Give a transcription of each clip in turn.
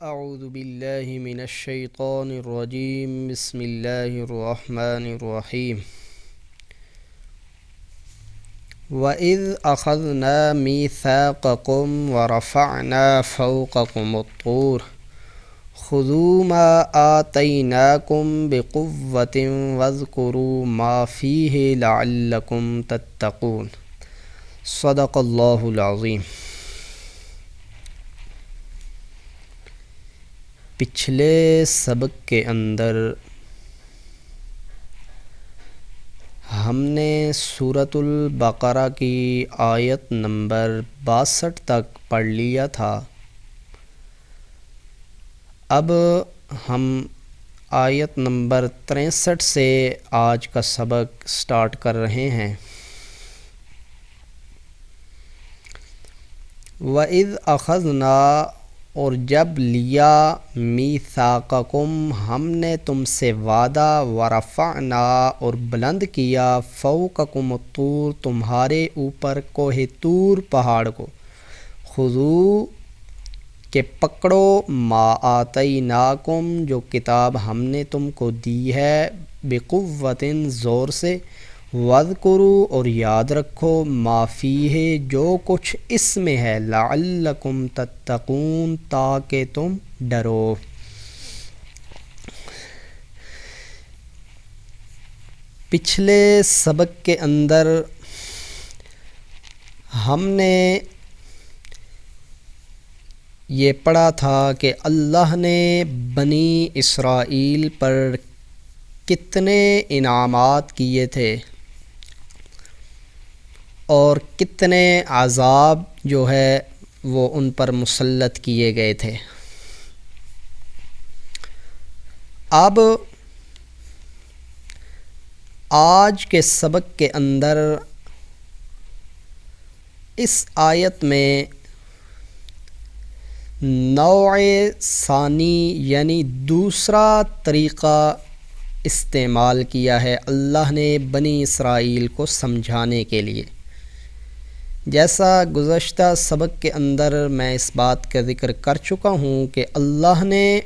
اعوذ باللہ من الشیطان الرجیم بسم اللہ الرحمن الرحیم وَإِذْ أَخَذْنَا مِيثَاقَكُمْ وَرَفَعْنَا فَوْقَكُمُ الطُّورَ خُذُوا مَا آتَيْنَاكُمْ بِقُوَّةٍ وَاذْكُرُوا مَا فِيهِ لَعَلَّكُمْ تَتَّقُونَ صدق اللہ العظیم۔ پچھلے سبق کے اندر ہم نے سورۃ البقرہ کی آیت نمبر 62 تک پڑھ لیا تھا۔ اب ہم آیت نمبر 63 سے آج کا سبق سٹارٹ کر رہے ہیں۔ وَإِذْ أَخَذْنَا، اور جب لیا، میثاقکم، ہم نے تم سے وعدہ، ورفعنا، اور بلند کیا، فوقکم الطور، تمہارے اوپر کوہ طور پہاڑ کو، خذو، کہ پکڑو، ما آتیناکم، جو کتاب ہم نے تم کو دی ہے، بقوۃ، زور سے، واذکروا، اور یاد رکھو، ما فیہ، جو کچھ اس میں ہے، لعلکم تتقون، تاکہ تم ڈرو۔ پچھلے سبق کے اندر ہم نے یہ پڑھا تھا کہ اللہ نے بنی اسرائیل پر کتنے انعامات کیے تھے اور کتنے عذاب جو ہے وہ ان پر مسلط کیے گئے تھے۔ اب آج کے سبق کے اندر اس آیت میں نوع ثانی یعنی دوسرا طریقہ استعمال کیا ہے اللہ نے بنی اسرائیل کو سمجھانے کے لیے۔ جیسا گزشتہ سبق کے اندر میں اس بات کا ذکر کر چکا ہوں کہ اللہ نے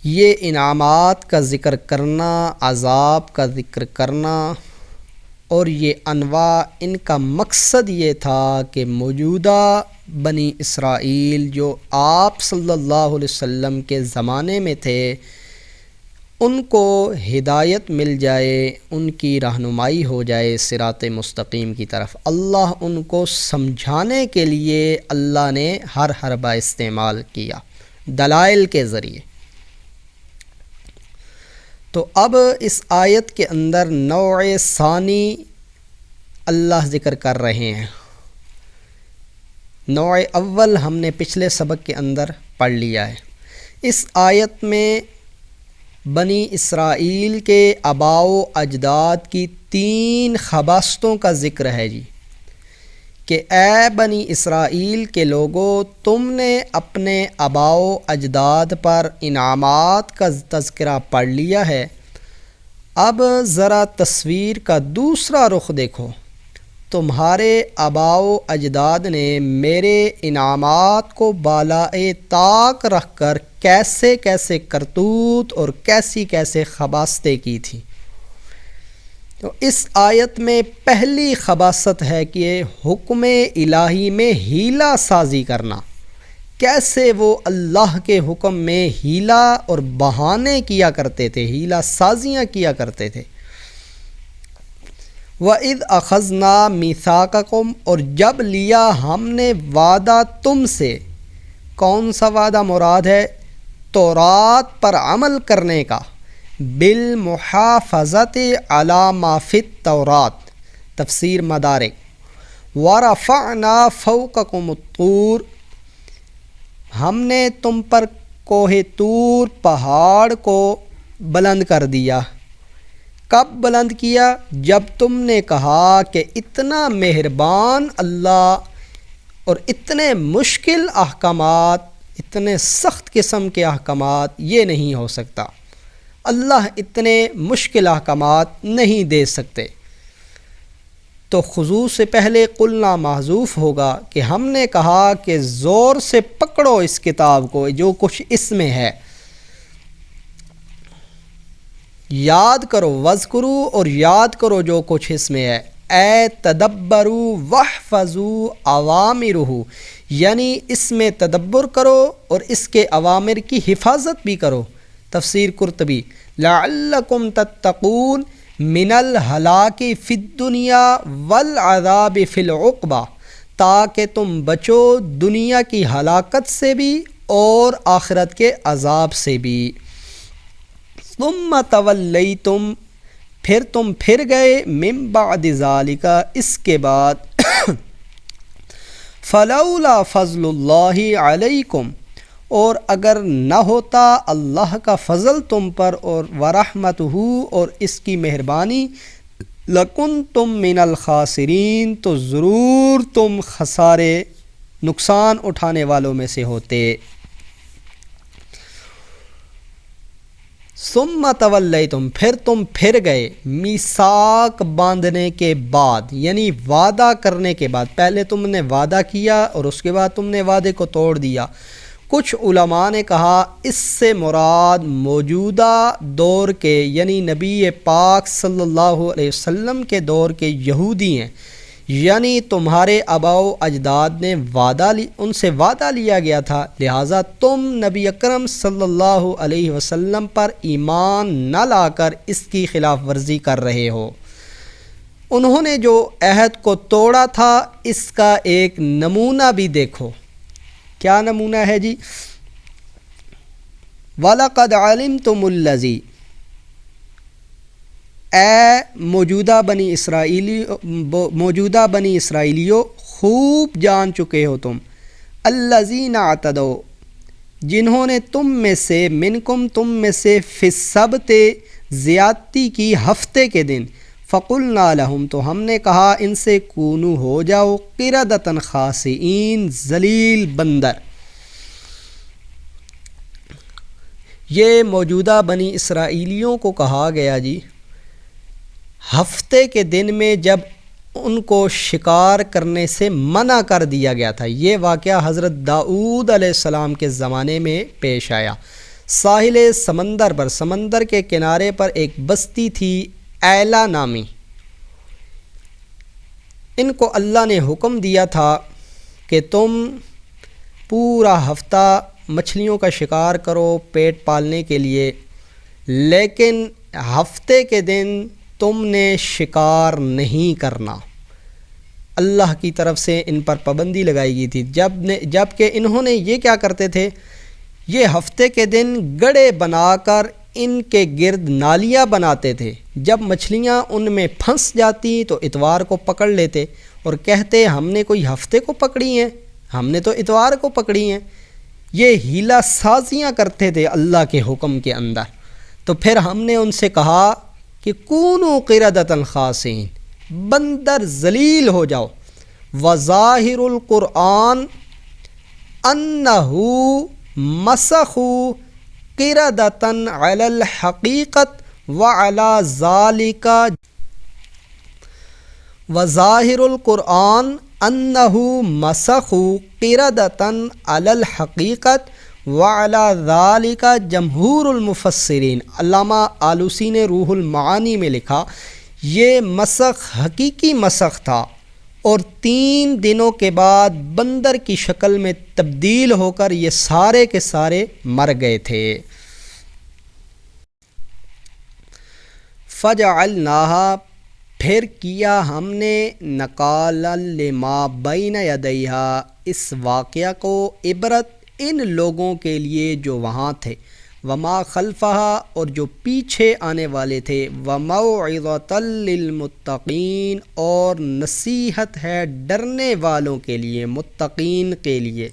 یہ انعامات کا ذکر کرنا، عذاب کا ذکر کرنا اور یہ انواع، ان کا مقصد یہ تھا کہ موجودہ بنی اسرائیل جو آپ صلی اللہ علیہ وسلم کے زمانے میں تھے، ان کو ہدایت مل جائے، ان کی رہنمائی ہو جائے صراط مستقیم کی طرف۔ اللہ ان کو سمجھانے کے لیے اللہ نے ہر حربہ استعمال کیا دلائل کے ذریعے۔ تو اب اس آیت کے اندر نوع ثانی اللہ ذکر کر رہے ہیں۔ نوع اول ہم نے پچھلے سبق کے اندر پڑھ لیا ہے۔ اس آیت میں بنی اسرائیل کے آباء و اجداد کی 3 خباستوں کا ذکر ہے جی، کہ اے بنی اسرائیل کے لوگوں، تم نے اپنے آباء و اجداد پر انعامات کا تذکرہ پڑھ لیا ہے، اب ذرا تصویر کا دوسرا رخ دیکھو۔ تمہارے آباء و اجداد نے میرے انعامات کو بالائے طاق رکھ کر کیسے کیسے کرتوت اور کیسی کیسے خباستیں کی تھیں۔ تو اس آیت میں پہلی خباست ہے کہ حکم الہی میں ہیلہ سازی کرنا، کیسے وہ اللہ کے حکم میں ہیلہ اور بہانے کیا کرتے تھے، ہیلہ سازیاں کیا کرتے تھے۔ وَإِذْ أَخَذْنَا مِيثَاقَكُمْ، اور جب لیا ہم نے وعدہ تم سے، کون سا وعدہ مراد ہے؟ تورات پر عمل کرنے کا، بالمحافظت علی ما فی التورات، تفسیر مدارک۔ وَرَفَعْنَا فَوْقَكُمُ الطُّورَ، ہم نے تم پر کوہ طور پہاڑ کو بلند کر دیا۔ کب بلند کیا؟ جب تم نے کہا کہ اتنا مہربان اللہ اور اتنے مشکل احکامات، اتنے سخت قسم کے احکامات یہ نہیں ہو سکتا، اللہ اتنے مشکل احکامات نہیں دے سکتے۔ تو خضوع سے پہلے قلنا محذوف ہوگا کہ ہم نے کہا کہ زور سے پکڑو اس کتاب کو جو کچھ اس میں ہے، یاد کرو، وذکرو اور یاد کرو جو کچھ اس میں ہے، اے تدبرو واحفظو اوامرہ، یعنی اس میں تدبر کرو اور اس کے اوامر کی حفاظت بھی کرو۔ تفسیر قرطبی، لعلکم تتقون من الہلاک فی الدنیا والعذاب فی العقبہ، تاکہ تم بچو دنیا کی ہلاکت سے بھی اور آخرت کے عذاب سے بھی۔ ثم تولیتم، پھر تم پھر گئے، من بعد ذالک، اس کے بعد، فلولا فضل اللہ علیکم، اور اگر نہ ہوتا اللہ کا فضل تم پر اور ورحمتہ، اور اس کی مہربانی، لکنتم من الخاسرین، تو ضرور تم خسارے، نقصان اٹھانے والوں میں سے ہوتے۔ ثم تولیتم، پھر تم پھر گئے، میثاق باندھنے کے بعد، یعنی وعدہ کرنے کے بعد، پہلے تم نے وعدہ کیا اور اس کے بعد تم نے وعدے کو توڑ دیا۔ کچھ علماء نے کہا اس سے مراد موجودہ دور کے، یعنی نبی پاک صلی اللہ علیہ وسلم کے دور کے یہودی ہیں، یعنی تمہارے آباء و اجداد نے ان سے وعدہ لیا گیا تھا، لہٰذا تم نبی اکرم صلی اللہ علیہ وسلم پر ایمان نہ لا کر اس کی خلاف ورزی کر رہے ہو۔ انہوں نے جو عہد کو توڑا تھا اس کا ایک نمونہ بھی دیکھو۔ کیا نمونہ ہے جی؟ وَلَقَدْ عَلِمْتُمُ الَّذِي، اے موجودہ بنی اسرائیلیو، خوب جان چکے ہو تم، الَّذِينَ اعْتَدَوْا، جنہوں نے تم میں سے، منکم تم میں سے، فی السبت زیادتی کی ہفتے کے دن، فَقُلْنَا لَهُمْ، تو ہم نے کہا ان سے، کونو ہو جاؤ، قِرَدَةً خَاسِئِین، ذلیل بندر۔ یہ موجودہ بنی اسرائیلیوں کو کہا گیا جی، ہفتے کے دن میں جب ان کو شکار کرنے سے منع کر دیا گیا تھا۔ یہ واقعہ حضرت داؤد علیہ السلام کے زمانے میں پیش آیا۔ ساحل سمندر پر، سمندر کے کنارے پر ایک بستی تھی ایلا نامی، ان کو اللہ نے حکم دیا تھا کہ تم پورا ہفتہ مچھلیوں کا شکار کرو پیٹ پالنے کے لیے، لیکن ہفتے کے دن تم نے شکار نہیں کرنا۔ اللہ کی طرف سے ان پر پابندی لگائی گئی تھی، جب کہ انہوں نے یہ کیا کرتے تھے، یہ ہفتے کے دن گڑھے بنا کر ان کے گرد نالیاں بناتے تھے، جب مچھلیاں ان میں پھنس جاتی تو اتوار کو پکڑ لیتے اور کہتے ہم نے کوئی ہفتے کو پکڑی ہیں، ہم نے تو اتوار کو پکڑی ہیں۔ یہ ہیلا سازیاں کرتے تھے اللہ کے حکم کے اندر۔ تو پھر ہم نے ان سے کہا کہ کونوا قردۃ خاسئین، بندر ذلیل ہو جاؤ۔ وظاہر القرآن انہ مسخوا قردۃ علی الحقیقت وعلی ذالک، وظاہر القرآن انہ مسخوا قردۃ علی الحقیقت وعلی ذالک جمہور المفسرین۔ علامہ آلوسی نے روح المعانی میں لکھا یہ مسخ حقیقی مسخ تھا اور 3 دنوں کے بعد بندر کی شکل میں تبدیل ہو کر یہ سارے کے سارے مر گئے تھے۔ فجعلناہا، پھر کیا ہم نے، نکالا لما بین یدیہا، اس واقعہ کو عبرت ان لوگوں کے لیے جو وہاں تھے، وما خلفہا، اور جو پیچھے آنے والے تھے، وموعظۃ للمتقین، اور نصیحت ہے ڈرنے والوں کے لیے، متقین کے لیے۔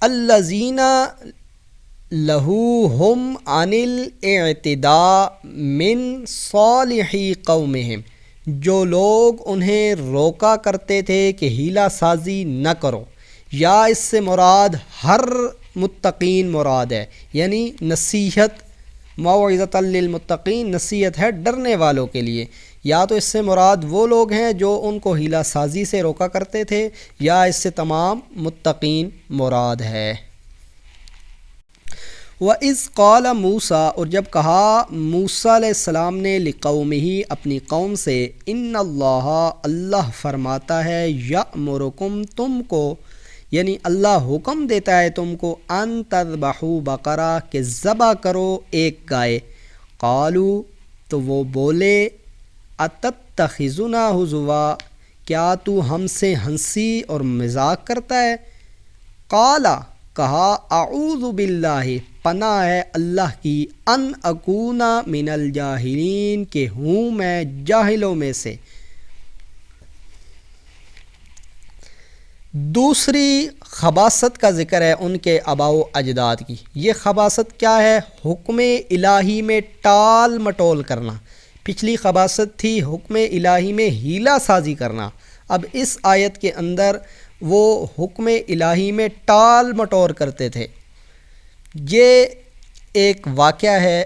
الذین لہوہم عن الاعتداء من صالحی قومہم، جو لوگ انہیں روکا کرتے تھے کہ ہیلا سازی نہ کرو، یا اس سے مراد ہر متقین مراد ہے، یعنی نصیحت، موعظۃ للمتقین، نصیحت ہے ڈرنے والوں کے لیے، یا تو اس سے مراد وہ لوگ ہیں جو ان کو حیلہ سازی سے روکا کرتے تھے، یا اس سے تمام متقین مراد ہے۔ وَإِذْ قَالَ مُوسیٰ، اور جب کہا موسیٰ علیہ السلام نے لِقَوْمِهِ، اپنی قوم سے، ان اللہ فرماتا ہے، یأمرکم، تم کو، یعنی اللہ حکم دیتا ہے تم کو، ان تذبحوا بقرہ، کہ ذبح کرو ایک گائے۔ قالوا، تو وہ بولے، اتتخذنا ہزوا، کیا تو ہم سے ہنسی اور مذاق کرتا ہے؟ قالا، کہا، اعوذ باللہ، پناہ ہے اللہ کی، ان اکونا من الجاہلین، کہ ہوں میں جاہلوں میں سے۔ دوسری خباثت کا ذکر ہے ان کے آباء و اجداد کی۔ یہ خباثت کیا ہے؟ حکم الہی میں ٹال مٹول کرنا۔ پچھلی خباثت تھی حکم الہی میں حیلہ سازی کرنا۔ اب اس آیت کے اندر وہ حکم الہی میں ٹال مٹور کرتے تھے۔ یہ ایک واقعہ ہے،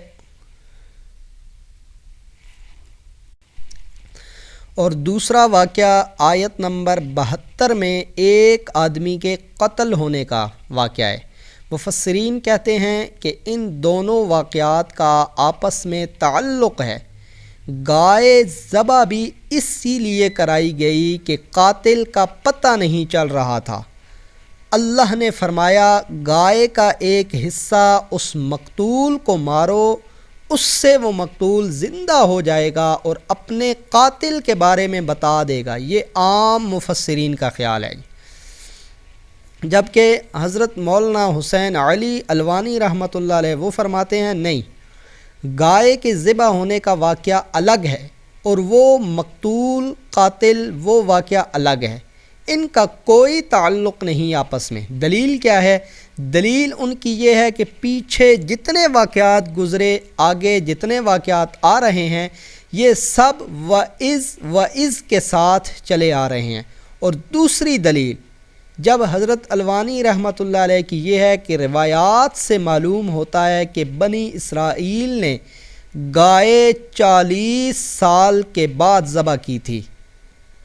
اور دوسرا واقعہ آیت نمبر 72 میں ایک آدمی کے قتل ہونے کا واقعہ ہے۔ مفسرین کہتے ہیں کہ ان دونوں واقعات کا آپس میں تعلق ہے۔ گائے ذبح بھی اسی لیے کرائی گئی کہ قاتل کا پتہ نہیں چل رہا تھا۔ اللہ نے فرمایا گائے کا ایک حصہ اس مقتول کو مارو، اس سے وہ مقتول زندہ ہو جائے گا اور اپنے قاتل کے بارے میں بتا دے گا۔ یہ عام مفسرین کا خیال ہے، جبکہ حضرت مولانا حسین علی الوانی رحمۃ اللہ علیہ وہ فرماتے ہیں نہیں، گائے کے ذبح ہونے کا واقعہ الگ ہے اور وہ مقتول قاتل وہ واقعہ الگ ہے، ان کا کوئی تعلق نہیں آپس میں۔ دلیل کیا ہے؟ دلیل ان کی یہ ہے کہ پیچھے جتنے واقعات گزرے، آگے جتنے واقعات آ رہے ہیں، یہ سب وعظ کے ساتھ چلے آ رہے ہیں۔ اور دوسری دلیل جب حضرت الوانی رحمۃ اللہ علیہ کی یہ ہے کہ روایات سے معلوم ہوتا ہے کہ بنی اسرائیل نے گائے 40 سال کے بعد ذبح کی تھی،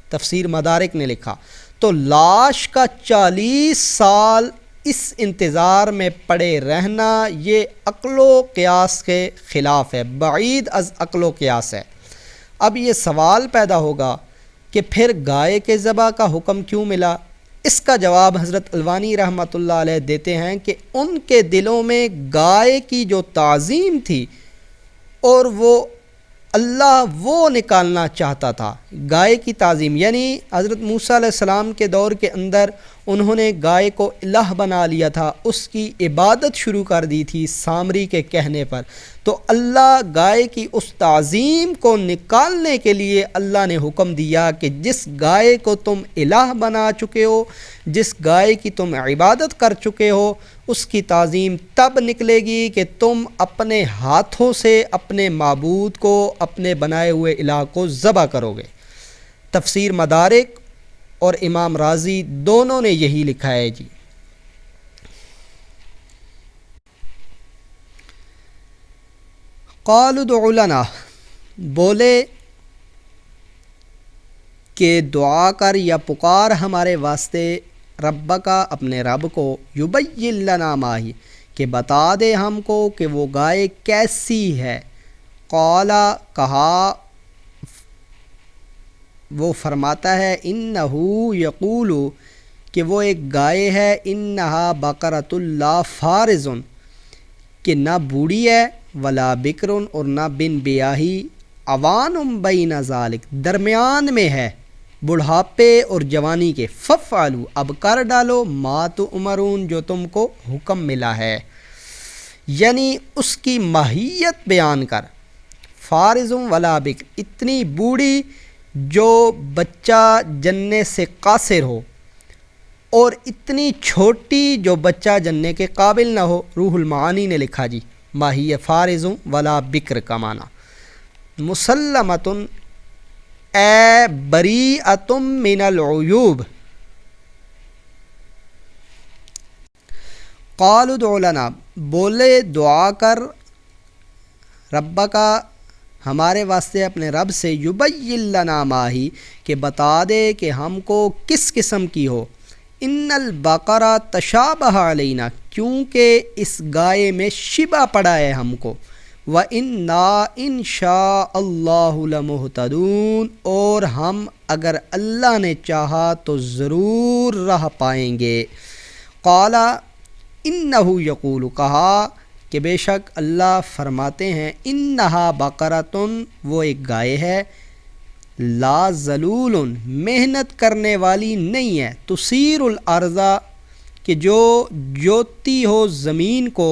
تفسیر مدارک نے لکھا، تو لاش کا 40 سال اس انتظار میں پڑے رہنا یہ عقل و قیاس کے خلاف ہے، بعید از عقل و قیاس ہے۔ اب یہ سوال پیدا ہوگا کہ پھر گائے کے ذبح کا حکم کیوں ملا؟ اس کا جواب حضرت الوانی رحمۃ اللہ علیہ دیتے ہیں کہ ان کے دلوں میں گائے کی جو تعظیم تھی اور وہ اللہ وہ نکالنا چاہتا تھا، گائے کی تعظیم، یعنی حضرت موسیٰ علیہ السلام کے دور کے اندر انہوں نے گائے کو الہ بنا لیا تھا، اس کی عبادت شروع کر دی تھی سامری کے کہنے پر، تو اللہ گائے کی اس تعظیم کو نکالنے کے لیے اللہ نے حکم دیا کہ جس گائے کو تم الہ بنا چکے ہو، جس گائے کی تم عبادت کر چکے ہو، اس کی تعظیم تب نکلے گی کہ تم اپنے ہاتھوں سے اپنے معبود کو، اپنے بنائے ہوئے الہ کو ذبح کرو گے۔ تفسیر مدارک اور امام رازی دونوں نے یہی لکھا ہے جی۔ قالوا ادع لنا، بولے کہ دعا کر یا پکار ہمارے واسطے، رب کا، اپنے رب کو، یبین لنا ما ہی، کہ بتا دے ہم کو کہ وہ گائے کیسی ہے۔ قالا، کہا، وہ فرماتا ہے، انہو یقول، کہ وہ ایک گائے ہے، انہا بقرۃ لا فارض، کہ نہ بوڑھی ہے، ولا بکر، اور نہ بن بیاہی، عوان بین ذالک، درمیان میں ہے بڑھاپے اور جوانی کے، ففعلوا، اب کر ڈالو، ما تؤمرون، جو تم کو حکم ملا ہے، یعنی اس کی ماہیت بیان کر۔ فارض ولا بکر، اتنی بوڑھی جو بچہ جننے سے قاصر ہو، اور اتنی چھوٹی جو بچہ جننے کے قابل نہ ہو۔ روح المعانی نے لکھا جی، ماہی فارض ولا بکر کا معنی مسلمۃ اے بریئۃ من العیوب۔ قالوا ادع لنا، بولے دعا کر، رب کا، ہمارے واسطے اپنے رب سے یبین لنا ماہی کہ بتا دے کہ ہم کو کس قسم کی ہو. ان البقرہ تشابہ علینا کیونکہ اس گائے میں شبہ پڑا ہے ہم کو. وَإِنَّا إِن شاء اللَّهُ لَمُهْتَدُونَ اور ہم اگر اللہ نے چاہا تو ضرور راہ پائیں گے. قال انه یقول کہا کہ بے شک اللہ فرماتے ہیں انہا بقرۃ وہ ایک گائے ہے لا ذلول محنت کرنے والی نہیں ہے تثیر الارض کہ جو جوتی ہو زمین کو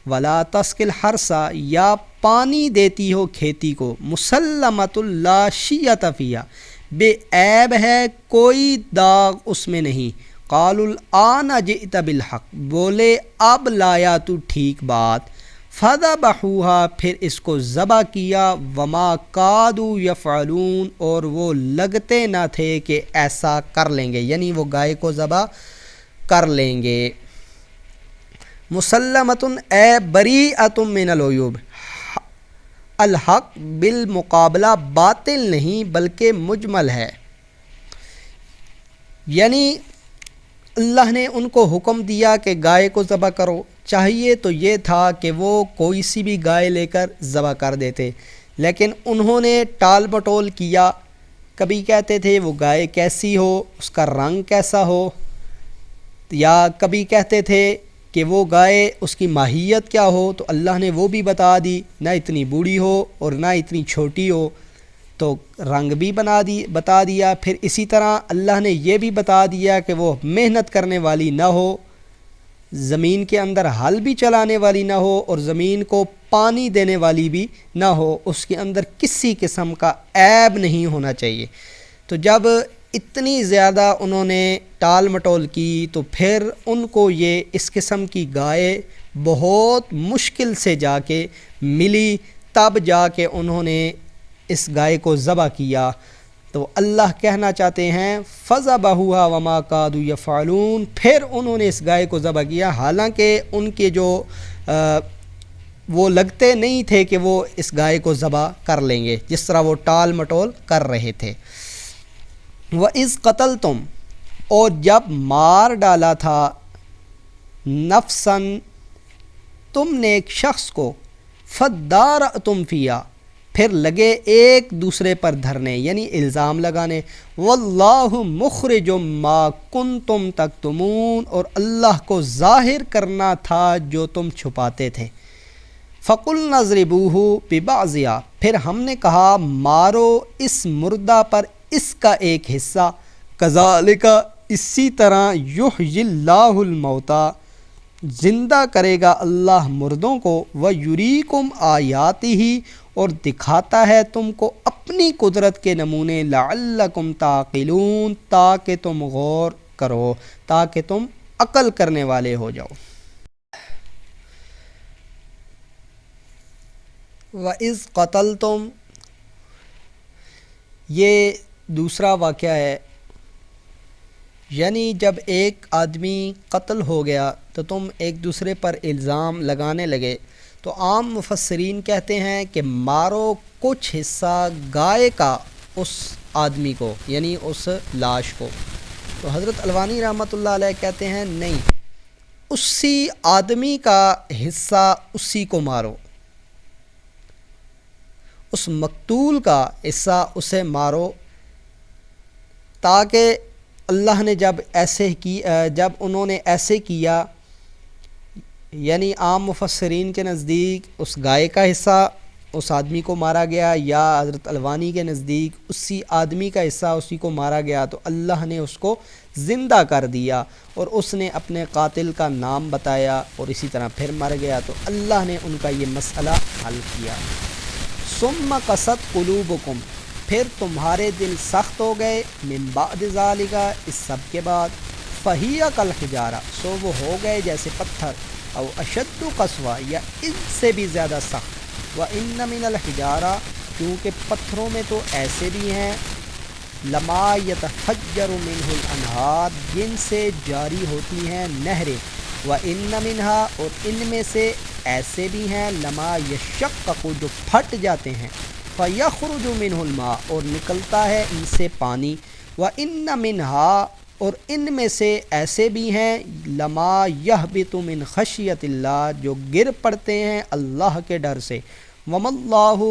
ولا تسقی الحرث یا پانی دیتی ہو کھیتی کو مسلمۃ لا شیۃ فیہا بے عیب ہے کوئی داغ اس میں نہیں. قالوا الآن جئت بالحق بولے اب لایا تو ٹھیک بات. فذبحوها پھر اس کو ذبح کیا. وما کادوا یفعلون اور وہ لگتے نہ تھے کہ ایسا کر لیں گے یعنی وہ گائے کو ذبح کر لیں گے. مسلمۃ اے بریئۃ من العیوب الحق بالمقابلہ باطل نہیں بلکہ مجمل ہے. یعنی اللہ نے ان کو حکم دیا کہ گائے کو ذبح کرو. چاہیے تو یہ تھا کہ وہ کوئی سی بھی گائے لے کر ذبح کر دیتے لیکن انہوں نے ٹال مٹول کیا. کبھی کہتے تھے وہ گائے کیسی ہو اس کا رنگ کیسا ہو یا کبھی کہتے تھے کہ وہ گائے اس کی ماہیت کیا ہو تو اللہ نے وہ بھی بتا دی نہ اتنی بوڑھی ہو اور نہ اتنی چھوٹی ہو تو رنگ بھی بتا دیا. پھر اسی طرح اللہ نے یہ بھی بتا دیا کہ وہ محنت کرنے والی نہ ہو زمین کے اندر ہل بھی چلانے والی نہ ہو اور زمین کو پانی دینے والی بھی نہ ہو اس کے اندر کسی قسم کا عیب نہیں ہونا چاہیے. تو جب اتنی زیادہ انہوں نے ٹال مٹول کی تو پھر ان کو یہ اس قسم کی گائے بہت مشکل سے جا کے ملی تب جا کے انہوں نے اس گائے کو ذبح کیا. تو اللہ کہنا چاہتے ہیں فذبحوها وما کادوا یفعلون پھر انہوں نے اس گائے کو ذبح کیا حالانکہ ان کے جو وہ لگتے نہیں تھے کہ وہ اس گائے کو ذبح کر لیں گے جس طرح وہ ٹال مٹول کر رہے تھے. وَإِذْ قَتَلْتُمْ اور جب مار ڈالا تھا نفساً تم نے ایک شخص کو فَدَّارَأْتُمْ فِيهَا پھر لگے ایک دوسرے پر دھرنے یعنی الزام لگانے. وَاللَّهُ مُخْرِجٌ مَا كُنْتُمْ تَكْتُمُونَ اور اللہ کو ظاہر کرنا تھا جو تم چھپاتے تھے. فَقُلْنَا اضْرِبُوهُ بِبَعْضِهَا پھر ہم نے کہا مارو اس مردہ پر اس کا ایک حصہ. كَذَلِكَ اسی طرح يُحْيِي اللَّهُ الْمَوْتَى زندہ کرے گا اللہ مردوں کو. وَيُرِيكُمْ آيَاتِهِ اور دکھاتا ہے تم کو اپنی قدرت کے نمونے. لَعَلَّكُمْ تَعْقِلُونَ تاکہ تم غور کرو تاکہ تم عقل کرنے والے ہو جاؤ. وَإِذْ قَتَلْتُمْ یہ دوسرا واقعہ ہے یعنی جب ایک آدمی قتل ہو گیا تو تم ایک دوسرے پر الزام لگانے لگے تو عام مفسرین کہتے ہیں کہ مارو کچھ حصہ گائے کا اس آدمی کو یعنی اس لاش کو. تو حضرت الوانی رحمۃ اللہ علیہ کہتے ہیں نہیں اسی آدمی کا حصہ اسی کو مارو اس مقتول کا حصہ اسے مارو تاکہ اللہ نے جب انہوں نے ایسے کیا یعنی عام مفسرین کے نزدیک اس گائے کا حصہ اس آدمی کو مارا گیا یا حضرت الوانی کے نزدیک اسی آدمی کا حصہ اسی کو مارا گیا تو اللہ نے اس کو زندہ کر دیا اور اس نے اپنے قاتل کا نام بتایا اور اسی طرح پھر مر گیا تو اللہ نے ان کا یہ مسئلہ حل کیا. ثم قست قلوبکم پھر تمہارے دل سخت ہو گئے من بعد ذالک اس سب کے بعد. فہی کالحجارہ سو وہ ہو گئے جیسے پتھر او اشد قسوہ یا ان سے بھی زیادہ سخت. وَإِنَّ مِنَ الْحِجَارَةِ کیونکہ پتھروں میں تو ایسے بھی ہیں لما يتفجر منه الانہار جن سے جاری ہوتی ہیں نہریں. وَإِنَّ مِنْهَا اور ان میں سے ایسے بھی ہیں لما یشقق جو پھٹ جاتے ہیں، فیخرج منہ الماء اور نکلتا ہے ان سے پانی، وان منہا اور ان میں سے ایسے بھی ہیں لما یہبط من خشیت اللہ جو گر پڑتے ہیں اللہ کے ڈر سے، وما اللہ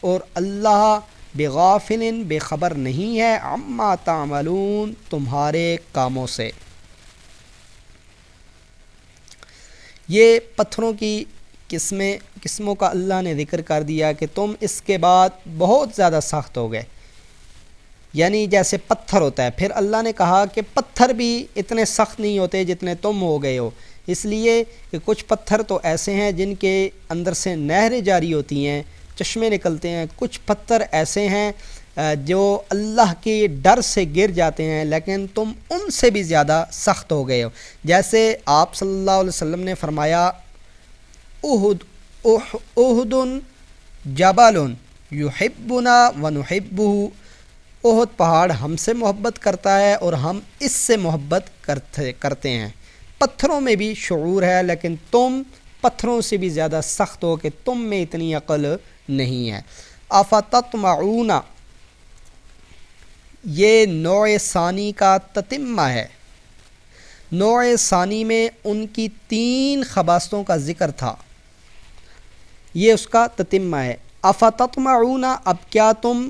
اور اللہ بغافل بے خبر نہیں ہے عما تعملون تمہارے کاموں سے۔ یہ پتھروں کی قسموں کا اللہ نے ذکر کر دیا کہ تم اس کے بعد بہت زیادہ سخت ہو گئے، یعنی جیسے پتھر ہوتا ہے، پھر اللہ نے کہا کہ پتھر بھی اتنے سخت نہیں ہوتے جتنے تم ہو گئے ہو، اس لیے کہ کچھ پتھر تو ایسے ہیں جن کے اندر سے نہریں جاری ہوتی ہیں، چشمے نکلتے ہیں، کچھ پتھر ایسے ہیں جو اللہ کے ڈر سے گر جاتے ہیں، لیکن تم ان سے بھی زیادہ سخت ہو گئے ہو۔ جیسے آپ صلی اللہ علیہ وسلم نے فرمایا احد جبل یحبنا ونحبہ، احد پہاڑ ہم سے محبت کرتا ہے اور ہم اس سے محبت کرتے ہیں۔ پتھروں میں بھی شعور ہے، لیکن تم پتھروں سے بھی زیادہ سخت ہو کہ تم میں اتنی عقل نہیں ہے۔ افتطمعون یہ نوع ثانی کا تتمہ ہے، نوع ثانی میں ان کی 3 خباثتوں کا ذکر تھا، یہ اس کا تتمہ ہے۔ افتطمعون اب کیا تم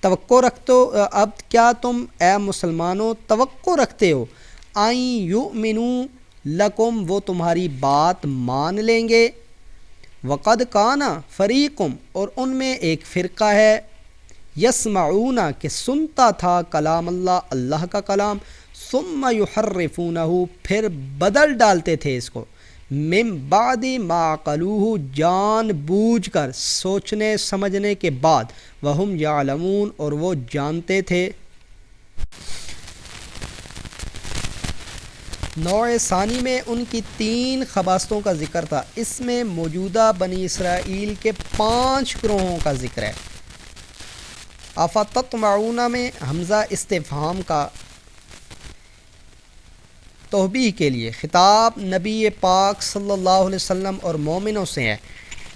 توقع رکھتے ہو، اب کیا تم اے مسلمانوں توقع رکھتے ہو ان یؤمنوا لکم وہ تمہاری بات مان لیں گے، وقد کان فریقم اور ان میں ایک فرقہ ہے، یسمعون کہ سنتا تھا کلام اللہ، اللہ کا کلام، ثم یحرفونہ پھر بدل ڈالتے تھے اس کو، من بعد ما عقلوہ جان بوجھ کر، سوچنے سمجھنے کے بعد، وہم یعلمون اور وہ جانتے تھے۔ نوع ثانی میں ان کی 3 خباثتوں کا ذکر تھا، اس میں موجودہ بنی اسرائیل کے 5 گروہوں کا ذکر ہے۔ افتطمعون میں حمزہ استفہام کا توبیح کے لیے خطاب نبی پاک صلی اللہ علیہ وسلم اور مومنوں سے ہے۔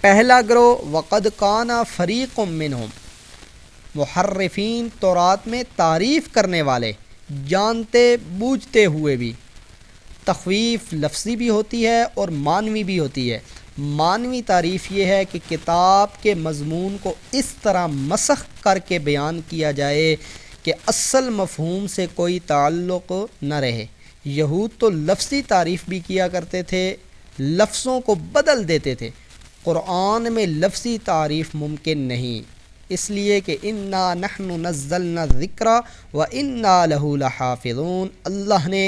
پہلا گروہ وقد کان فریق منہم، محرفین تورات میں تعریف کرنے والے، جانتے بوجھتے ہوئے بھی۔ تخویف لفظی بھی ہوتی ہے اور معنوی بھی ہوتی ہے۔ معنوی تعریف یہ ہے کہ کتاب کے مضمون کو اس طرح مسخ کر کے بیان کیا جائے کہ اصل مفہوم سے کوئی تعلق نہ رہے۔ یہود تو لفظی تعریف بھی کیا کرتے تھے، لفظوں کو بدل دیتے تھے، قرآن میں لفظی تعریف ممکن نہیں، اس لیے کہ انا نحن نزلنا الذکر وانا لہ لحافظون، اللہ نے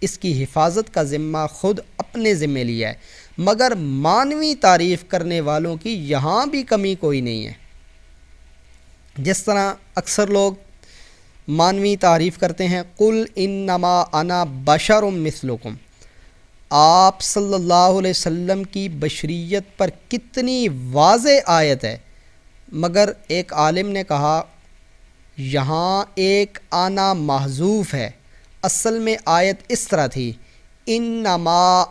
اس کی حفاظت کا ذمہ خود اپنے ذمہ لیا ہے، مگر معنوی تعریف کرنے والوں کی یہاں بھی کمی کوئی نہیں ہے۔ جس طرح اکثر لوگ معنوی تعریف کرتے ہیں، قل انما انا بشر مثلکم، آپ صلی اللہ علیہ وسلم کی بشریت پر کتنی واضح آیت ہے، مگر ایک عالم نے کہا یہاں ایک آنا محذوف ہے، اصل میں آیت اس طرح تھی انما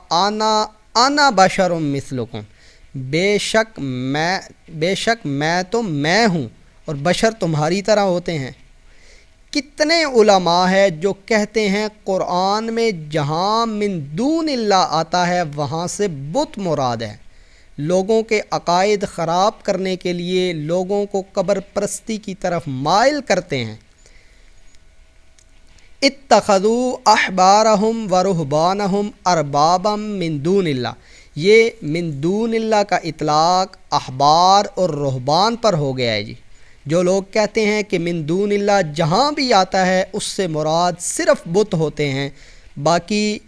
انا بشر مثلکم، بے شک میں تو میں ہوں اور بشر تمہاری طرح ہوتے ہیں۔ کتنے علماء ہیں جو کہتے ہیں قرآن میں جہاں من دون اللہ آتا ہے وہاں سے بت مراد ہے، لوگوں کے عقائد خراب کرنے کے لیے لوگوں کو قبر پرستی کی طرف مائل کرتے ہیں۔ اتخذوا احبارہم ورہبانہم اربابا من دون اللہ، یہ من دون اللہ کا اطلاق احبار اور رہبان پر ہو گیا ہے جی۔ جو لوگ کہتے ہیں کہ من دون اللہ جہاں بھی آتا ہے اس سے مراد صرف بت ہوتے ہیں، باقی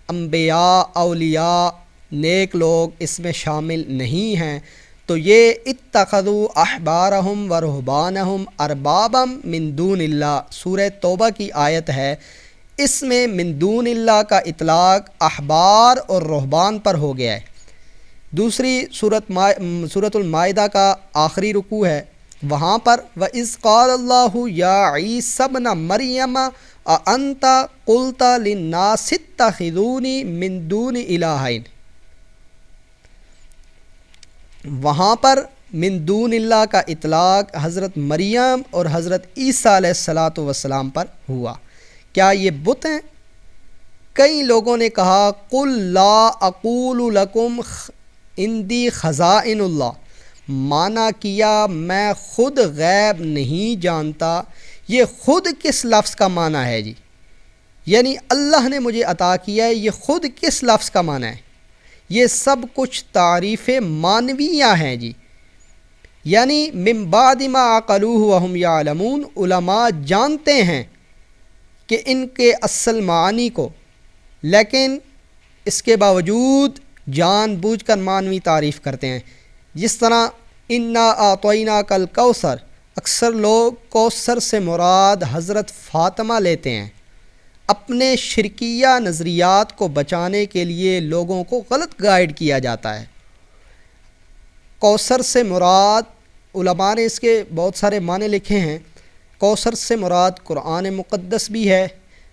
انبیاء اولیاء نیک لوگ اس میں شامل نہیں ہیں، تو یہ اتخذوا احبارہم ورہبانہم اربابا من دون اللہ سورہ توبہ کی آیت ہے، اس میں من دون اللہ کا اطلاق احبار اور رہبان پر ہو گیا ہے۔ دوسری سورۃ المائدہ کا آخری رکوع ہے، وہاں پر وَإِذْ قَالَ اللَّهُ يَا عِيسَى ابْنَ مَرْيَمَ أَأَنْتَ قُلْتَ لِلنَّاسِ اتَّخِذُونِي مِن دُونِ إِلَٰهَيْنِ، وہاں پر من دون اللہ کا اطلاق حضرت مریم اور حضرت عیسیٰ علیہ الصلاۃ والسلام پر ہوا۔ کیا یہ بت ہیں؟ کئی لوگوں نے کہا قل لا اقول لکم عندی خزائن اللہ، مانا کیا میں خود غیب نہیں جانتا۔ یہ خود کس لفظ کا معنی ہے جی؟ یعنی اللہ نے مجھے عطا کیا ہے، یہ خود کس لفظ کا معنی ہے؟ یہ سب کچھ تعریف معنویہ ہیں جی، یعنی من بعد ما عقلوہ وہم یعلمون، علماء جانتے ہیں کہ ان کے اصل معانی کو، لیکن اس کے باوجود جان بوجھ کر معنوی تعریف کرتے ہیں۔ جس طرح انا اعطیناک الکوثر، اکثر لوگ کوثر سے مراد حضرت فاطمہ لیتے ہیں۔ اپنے شرکیہ نظریات کو بچانے کے لیے لوگوں کو غلط گائیڈ کیا جاتا ہے۔ کوثر سے مراد، علماء نے اس کے بہت سارے معنی لکھے ہیں۔ کوثر سے مراد قرآن مقدس بھی ہے،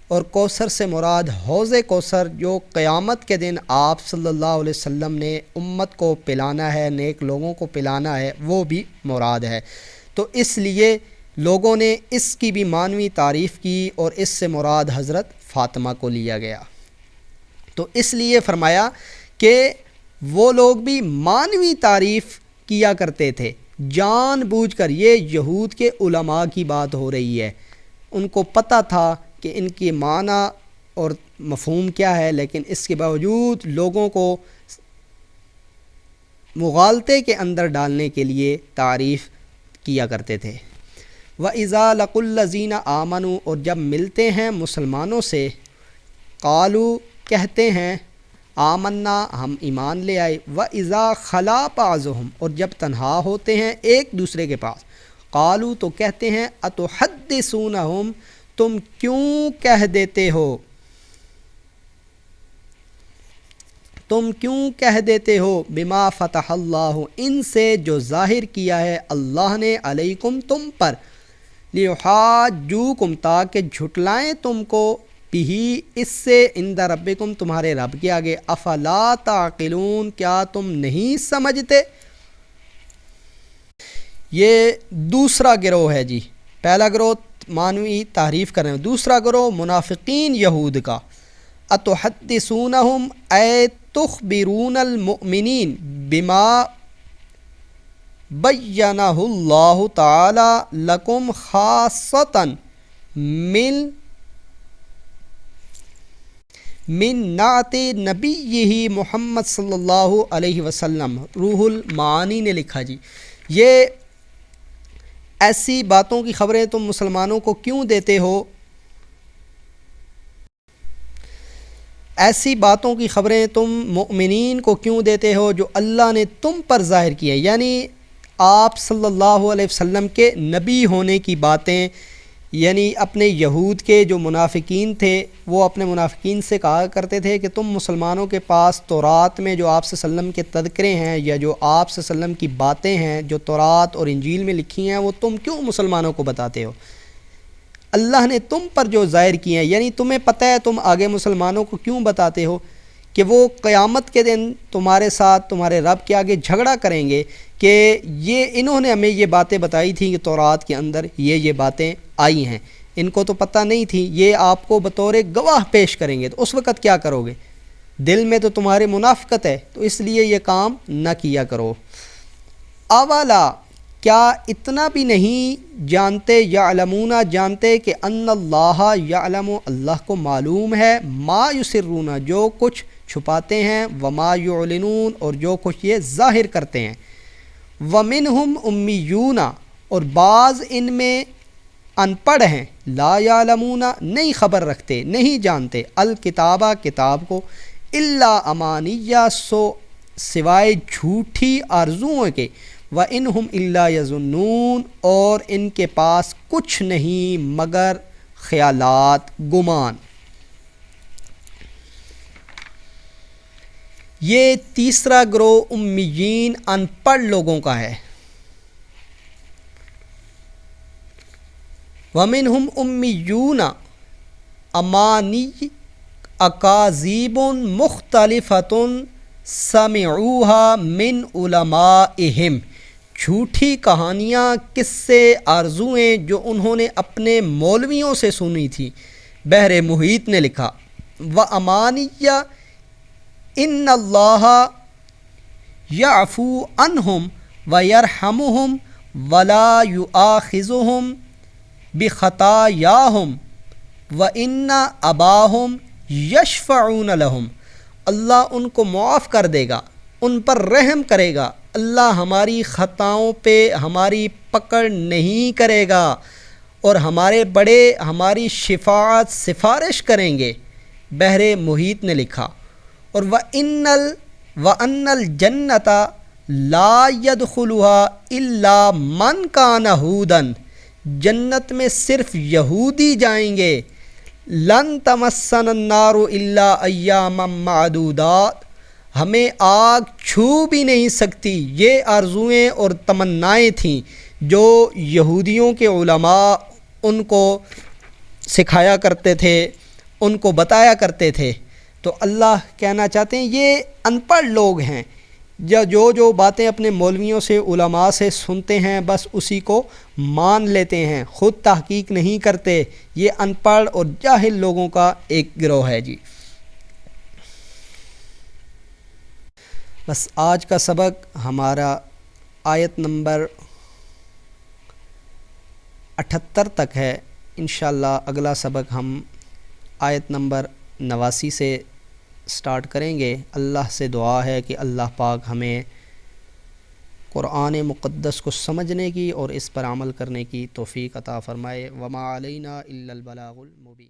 اور کوثر سے مراد حوض کوثر جو قیامت کے دن آپ صلی اللہ علیہ وسلم نے امت کو پلانا ہے، نیک لوگوں کو پلانا ہے، وہ بھی مراد ہے۔ تو اس لیے لوگوں نے اس کی بھی معنوی تعریف کی، اور اس سے مراد حضرت فاطمہ کو لیا گیا۔ تو اس لیے فرمایا کہ وہ لوگ بھی معنوی تعریف کیا کرتے تھے جان بوجھ کر۔ یہ یہود کے علماء کی بات ہو رہی ہے، ان کو پتہ تھا کہ ان کی معنی اور مفہوم کیا ہے، لیکن اس کے باوجود لوگوں کو مغالطے کے اندر ڈالنے کے لیے تعریف کیا کرتے تھے۔ وَإِذَا لَقُوا الَّذِينَ آمَنُوا، اور جب ملتے ہیں مسلمانوں سے، قالوا کہتے ہیں، آمنا ہم ایمان لے آئے، وَإِذَا خَلَا بَعْضُهُمْ، اور جب تنہا ہوتے ہیں ایک دوسرے کے پاس، قالوا تو کہتے ہیں، أَتُحَدِّثُونَهُمْ تم کیوں کہہ دیتے ہو، تم کیوں کہہ دیتے ہو، بما فتح اللہ، ان سے جو ظاہر کیا ہے اللہ نے، علیکم تم پر، لیحاجوکم تاکہ جھٹلائیں تم کو، بھی اس سے، عند ربکم تمہارے رب کے آگے، افلا تعقلون کیا تم نہیں سمجھتے؟ یہ دوسرا گروہ ہے جی۔ پہلا گروہ معنوی تعریف کر رہے ہیں، دوسرا گروہ منافقین یہود کا۔ اتحدثونہم اے تخبرون المؤمنین بما بینہ اللہ تعالی لکم خاصتا من نعت نبیہ محمد صلی اللہ علیہ وسلم۔ روح المعانی نے لکھا جی، یہ ایسی باتوں کی خبریں تم مسلمانوں کو کیوں دیتے ہو، ایسی باتوں کی خبریں تم مؤمنین کو کیوں دیتے ہو جو اللہ نے تم پر ظاہر کی ہیں، یعنی آپ صلی اللہ علیہ وسلم کے نبی ہونے کی باتیں۔ یعنی اپنے یہود کے جو منافقین تھے، وہ اپنے منافقین سے کہا کرتے تھے کہ تم مسلمانوں کے پاس تورات میں جو آپ صلی اللہ علیہ وسلم کے تذکرے ہیں، یا جو آپ صلی اللہ علیہ وسلم کی باتیں ہیں جو تورات اور انجیل میں لکھی ہیں، وہ تم کیوں مسلمانوں کو بتاتے ہو؟ اللہ نے تم پر جو ظاہر کیے ہیں، یعنی تمہیں پتہ ہے، تم آگے مسلمانوں کو کیوں بتاتے ہو کہ وہ قیامت کے دن تمہارے ساتھ تمہارے رب کے آگے جھگڑا کریں گے کہ یہ انہوں نے ہمیں یہ باتیں بتائی تھیں کہ تورات کے اندر یہ باتیں آئی ہیں، ان کو تو پتہ نہیں تھی، یہ آپ کو بطور گواہ پیش کریں گے، تو اس وقت کیا کرو گے؟ دل میں تو تمہارے منافقت ہے، تو اس لیے یہ کام نہ کیا کرو۔ اولا کیا اتنا بھی نہیں جانتے، یعلمون جانتے کہ ان اللہ یعلم، اللہ کو معلوم ہے، ما یسرون جو کچھ چھپاتے ہیں، وما یعلنون اور جو کچھ یہ ظاہر کرتے ہیں، ومنہم امیون اور بعض ان میں ان پڑھ ہیں، لا یعلمون نہیں خبر رکھتے، نہیں جانتے، الکتابہ کتاب کو، الا امانیہ سو سوائے جھوٹی آرزوؤں کے، وَإِنْهُمْ إِلَّا يَظُنُّونَ اور ان کے پاس کچھ نہیں مگر خیالات، گمان۔ یہ تیسرا گروہ امیین ان پڑھ لوگوں کا ہے۔ وَمِنْهُمْ أُمِّيُّونَ امانی اکاذیب مختلفۃ سمعوها من علمائہم، جھوٹی کہانیاں، قصے، آرزوئیں جو انہوں نے اپنے مولویوں سے سنی تھی۔ بحر محیط نے لکھا وَأَمَانِيَّ إِنَّ اللَّهَ يَعْفُو عَنْهُمْ وَيَرْحَمُهُمْ وَلَا يُؤَاخِذُهُمْ بِخَطَايَاهُمْ وَإِنَّ أَبَاهُمْ يَشْفَعُونَ لَهُمْ، اللہ ان کو معاف کر دے گا، ان پر رحم کرے گا، اللہ ہماری خطاؤں پہ ہماری پکڑ نہیں کرے گا، اور ہمارے بڑے ہماری شفاعت سفارش کریں گے۔ بحر محیط نے لکھا اور وَأَنَّ الْجَنَّةَ لَا يَدْخُلُهَا إِلَّا مَنْ كَانَ هُودًا، جنت میں صرف یہودی جائیں گے۔ لَن تَمَسَّنَا النَّارُ إِلَّا أَيَّامًا مَعْدُودَاتٍ، ہمیں آگ چھو بھی نہیں سکتی۔ یہ آرزوئیں اور تمنائیں تھیں جو یہودیوں کے علماء ان کو سکھایا کرتے تھے، ان کو بتایا کرتے تھے۔ تو اللہ کہنا چاہتے ہیں یہ ان پڑھ لوگ ہیں جو باتیں اپنے مولویوں سے، علماء سے سنتے ہیں، بس اسی کو مان لیتے ہیں، خود تحقیق نہیں کرتے۔ یہ ان پڑھ اور جاہل لوگوں کا ایک گروہ ہے جی۔ بس آج کا سبق ہمارا آیت نمبر 78 تک ہے۔ انشاءاللہ اگلا سبق ہم آیت نمبر 89 سے سٹارٹ کریں گے۔ اللہ سے دعا ہے کہ اللہ پاک ہمیں قرآن مقدس کو سمجھنے کی اور اس پر عمل کرنے کی توفیق عطا فرمائے۔ وما علینا الا البلاغ المبین۔